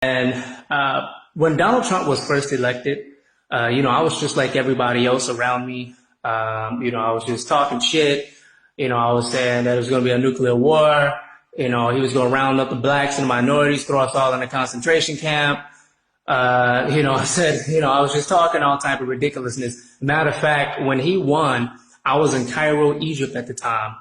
And when Donald Trump was first elected, I was just like everybody else around me. I was just talking shit. I was saying that there was going to be a nuclear war. He was going to round up the blacks and the minorities, throw us all in a concentration camp. I said, I was just talking all type of ridiculousness. Matter of fact, when he won, I was in Cairo, Egypt at the time.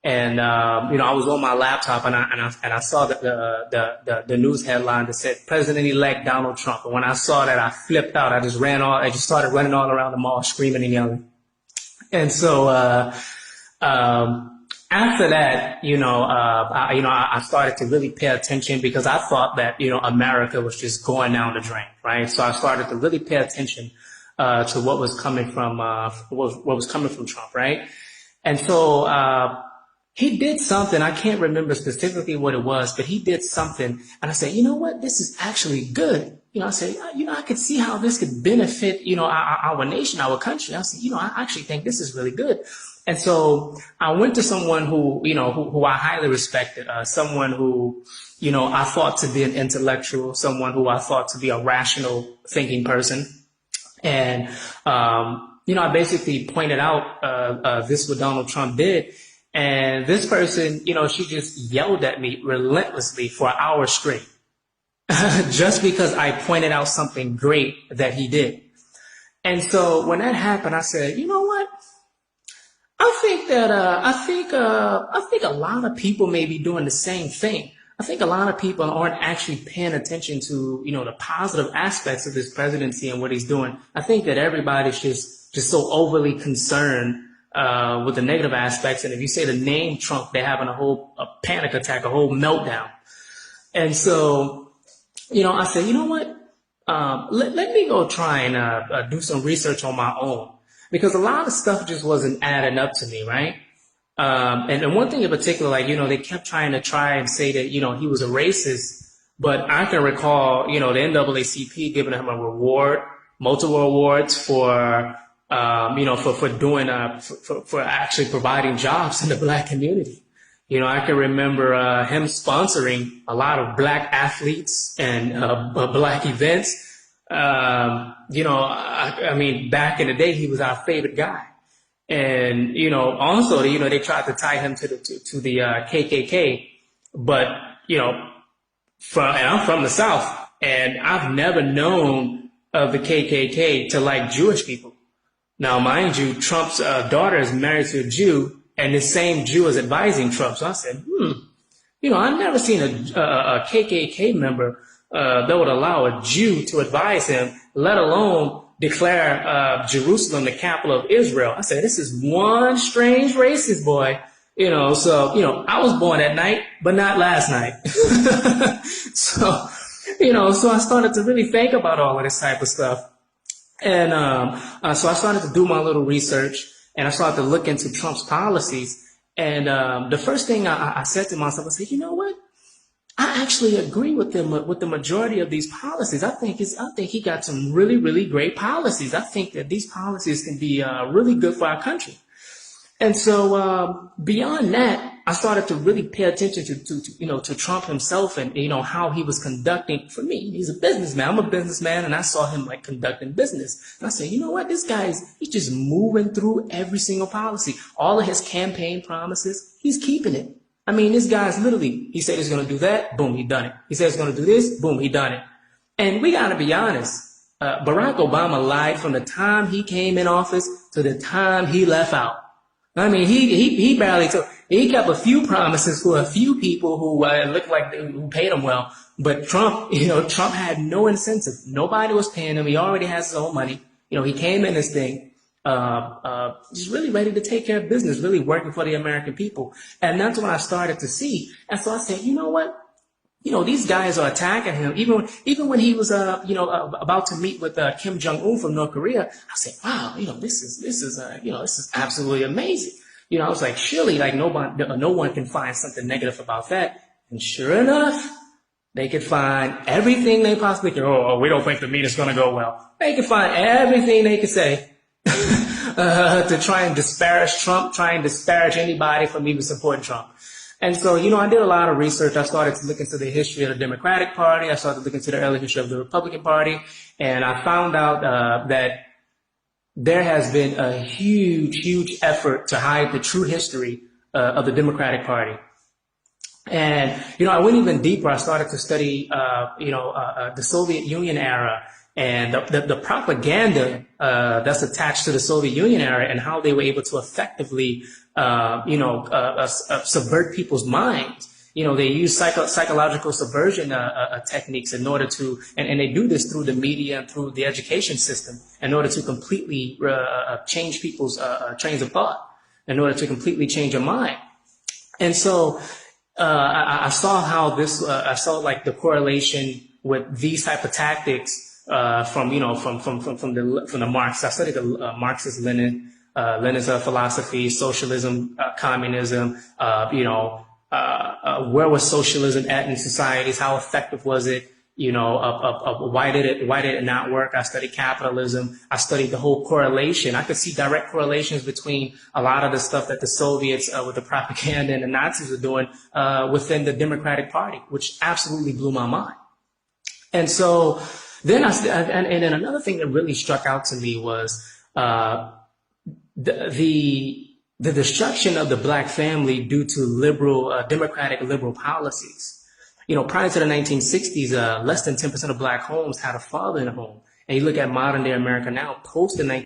And, I was on my laptop and I saw the news headline that said President-elect Donald Trump. And when I saw that, I flipped out. I just started running all around the mall, screaming and yelling. And so, after that, I started to really pay attention because I thought that, America was just going down the drain, right? So I started to really pay attention, to what was coming from, what was coming from Trump, right? And so, he did something. I can't remember specifically what it was, but he did something. And I said, you know what? This is actually good. I said, I could see how this could benefit, our nation, our country. I said, I actually think this is really good. And so I went to someone who I highly respected, someone who, I thought to be an intellectual, someone who I thought to be a rational thinking person. And, I basically pointed out, this what Donald Trump did. And this person, she just yelled at me relentlessly for hours straight, just because I pointed out something great that he did. And so when that happened, I said, you know what? I think that, I think a lot of people may be doing the same thing. I think a lot of people aren't actually paying attention to, the positive aspects of this presidency and what he's doing. I think that everybody's just so overly concerned with the negative aspects. And if you say the name Trump, they're having a panic attack, a whole meltdown. And so, I said, you know what? Let me go try and do some research on my own, because a lot of stuff just wasn't adding up to me, right? And one thing in particular, they kept trying and say that, he was a racist, but I can recall, the NAACP giving him a reward, multiple awards for for actually providing jobs in the black community. I can remember him sponsoring a lot of black athletes and black events. Back in the day, he was our favorite guy. And, also, they tried to tie him to the KKK. But, and I'm from the South, and I've never known of the KKK to like Jewish people. Now, mind you, Trump's daughter is married to a Jew, and the same Jew is advising Trump. So I said, I've never seen a KKK member that would allow a Jew to advise him, let alone declare Jerusalem the capital of Israel. I said, this is one strange racist boy. So, I was born at night, but not last night. So I started to really think about all of this type of stuff. And so I started to do my little research, and I started to look into Trump's policies. And the first thing I said to myself, I said, you know what? I actually agree with him with the majority of these policies. I think he got some really, really great policies. I think that these policies can be really good for our country. And so beyond that, I started to really pay attention to Trump himself and, how he was conducting. For me, he's a businessman. I'm a businessman, and I saw him conducting business. And I said, you know what? This guy he's just moving through every single policy. All of his campaign promises, he's keeping it. I mean, this guy's literally, he said he's going to do that. Boom, he done it. He said he's going to do this. Boom, he done it. And we got to be honest. Barack Obama lied from the time he came in office to the time he left out. I mean, he barely took. He kept a few promises for a few people who looked like who paid him well. But Trump, Trump had no incentive. Nobody was paying him. He already has his own money. He came in this thing, just really ready to take care of business, really working for the American people. And that's what I started to see. And so I said, you know what? These guys are attacking him. Even when he was, about to meet with Kim Jong-un from North Korea, I said, wow, this is absolutely amazing. I was like, surely, no one can find something negative about that. And sure enough, they could find everything they possibly can. Oh, we don't think the meeting's going to go well. They could find everything they could say to try and disparage Trump, try and disparage anybody from even supporting Trump. And so, I did a lot of research. I started to look into the history of the Democratic Party. I started to look into the early history of the Republican Party. And I found out that there has been a huge, huge effort to hide the true history of the Democratic Party. And, I went even deeper. I started to study, the Soviet Union era and the propaganda that's attached to the Soviet Union era and how they were able to effectively, subvert people's minds. They use psychological subversion techniques in order to, and they do this through the media and through the education system in order to completely change people's trains of thought, in order to completely change your mind. And so I saw how this, I saw like the correlation with these type of tactics from the Marx. I studied the Marxist Lenin's philosophy, socialism, communism, where was socialism at in societies? How effective was it? Why did it not work? I studied capitalism. I studied the whole correlation. I could see direct correlations between a lot of the stuff that the Soviets with the propaganda and the Nazis were doing within the Democratic Party, which absolutely blew my mind. And so then and then another thing that really struck out to me was the destruction of the black family due to democratic liberal policies. Prior to the 1960s, less than 10% of black homes had a father in the home. And you look at modern day America now, post the